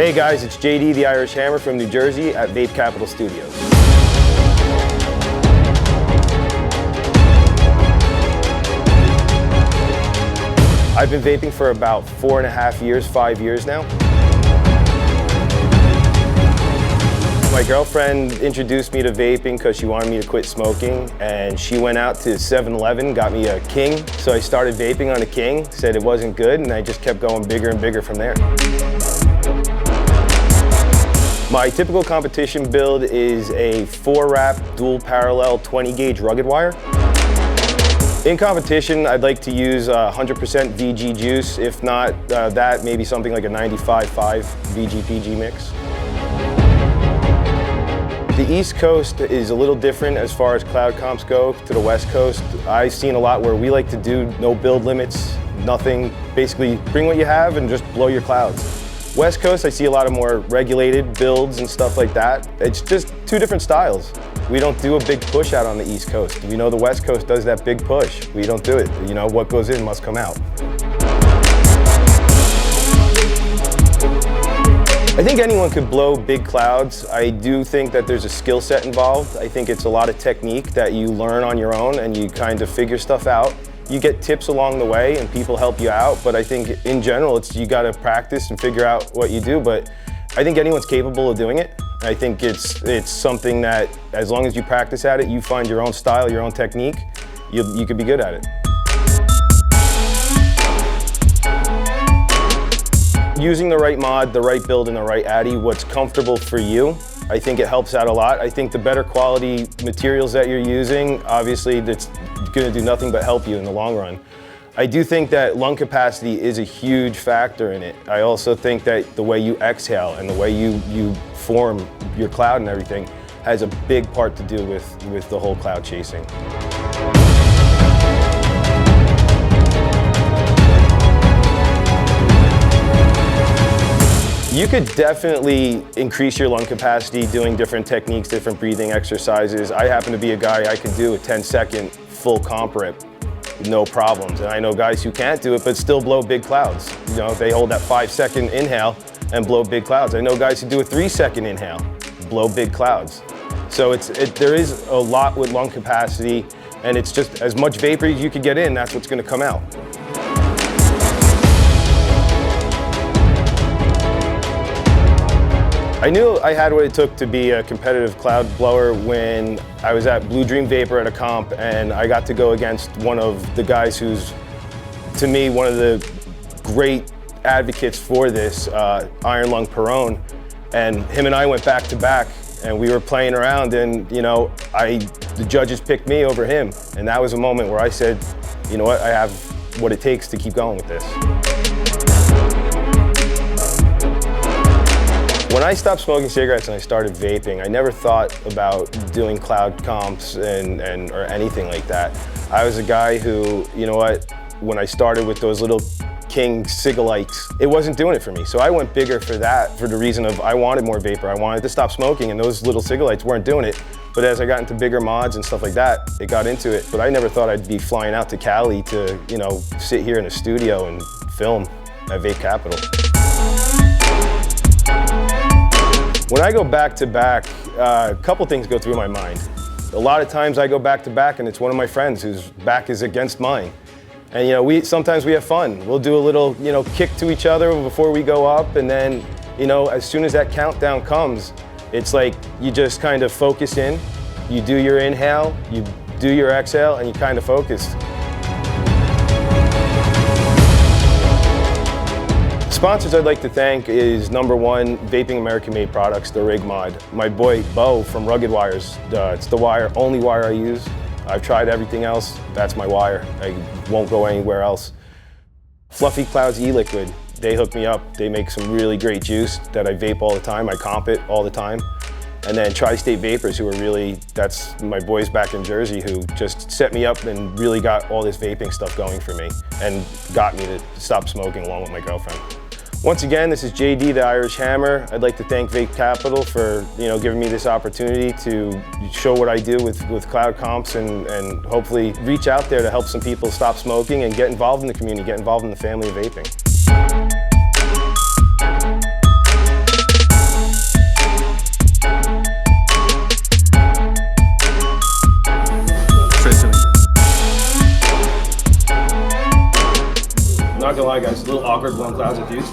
Hey guys, it's JD the Irish Hammer from New Jersey at Vape Capital Studios. I've been vaping for about 4.5 years, 5 years now. My girlfriend introduced me to vaping because she wanted me to quit smoking, and she went out to 7-Eleven, got me a King. So I started vaping on a King, said it wasn't good, and I just kept going bigger and bigger from there. My typical competition build is a 4-wrap dual parallel 20 gauge rugged wire. In competition, I'd like to use 100% VG juice. If not that, maybe something like a 95.5 VG-PG mix. The East Coast is a little different as far as cloud comps go to the West Coast. I've seen a lot where we like to do no build limits, nothing. Basically, bring what you have and just blow your clouds. West Coast, I see a lot of more regulated builds and stuff like that. It's just two different styles. We don't do a big push out on the East Coast. We know the West Coast does that big push. We don't do it. You know, what goes in must come out. I think anyone could blow big clouds. I do think that there's a skill set involved. I think it's a lot of technique that you learn on your own and you kind of figure stuff out. You get tips along the way and people help you out, but I think in general you gotta practice and figure out what you do, but I think anyone's capable of doing it. I think it's something that as long as you practice at it, you find your own style, your own technique, you could be good at it. Using the right mod, the right build, and the right addy, what's comfortable for you, I think it helps out a lot. I think the better quality materials that you're using, obviously that's going to do nothing but help you in the long run. I do think that lung capacity is a huge factor in it. I also think that the way you exhale and the way you form your cloud and everything has a big part to do with the whole cloud chasing. You could definitely increase your lung capacity doing different techniques, different breathing exercises. I happen to be a guy, I could do a 10-second full comp rip, no problems. And I know guys who can't do it, but still blow big clouds. You know, they hold that 5-second inhale and blow big clouds. I know guys who do a 3-second inhale, blow big clouds. So there is a lot with lung capacity, and it's just as much vapor as you can get in, that's what's gonna come out. I knew I had what it took to be a competitive cloud blower when I was at Blue Dream Vapor at a comp, and I got to go against one of the guys who's, to me, one of the great advocates for this, Iron Lung Perone. And him and I went back to back, and we were playing around, and you know, the judges picked me over him. And that was a moment where I said, you know what, I have what it takes to keep going with this. When I stopped smoking cigarettes and I started vaping, I never thought about doing cloud comps or anything like that. I was a guy who, you know what, when I started with those little King Cigalites, it wasn't doing it for me. So I went bigger for that, for the reason of I wanted more vapor. I wanted to stop smoking, and those little Cigalites weren't doing it. But as I got into bigger mods and stuff like that, it got into it. But I never thought I'd be flying out to Cali to, you know, sit here in a studio and film at Vape Capital. When I go back to back, a couple things go through my mind. A lot of times I go back to back and it's one of my friends whose back is against mine. And you know, sometimes we have fun. We'll do a little, you know, kick to each other before we go up, and then, you know, as soon as that countdown comes, it's like you just kind of focus in, you do your inhale, you do your exhale, and you kind of focus. Sponsors I'd like to thank is #1, Vaping American Made Products, the Rig Mod. My boy, Bo from Rugged Wires, it's the only wire I use. I've tried everything else, that's my wire. I won't go anywhere else. Fluffy Clouds e-liquid, they hook me up. They make some really great juice that I vape all the time. I comp it all the time. And then Tri-State Vapors, who are really, that's my boys back in Jersey who just set me up and really got all this vaping stuff going for me and got me to stop smoking along with my girlfriend. Once again, this is JD the Irish Hammer. I'd like to thank Vape Capital for giving me this opportunity to show what I do with cloud comps and hopefully reach out there to help some people stop smoking and get involved in the community, get involved in the family of vaping. not gonna lie, guys, it's a little awkward blowing clouds with dudes.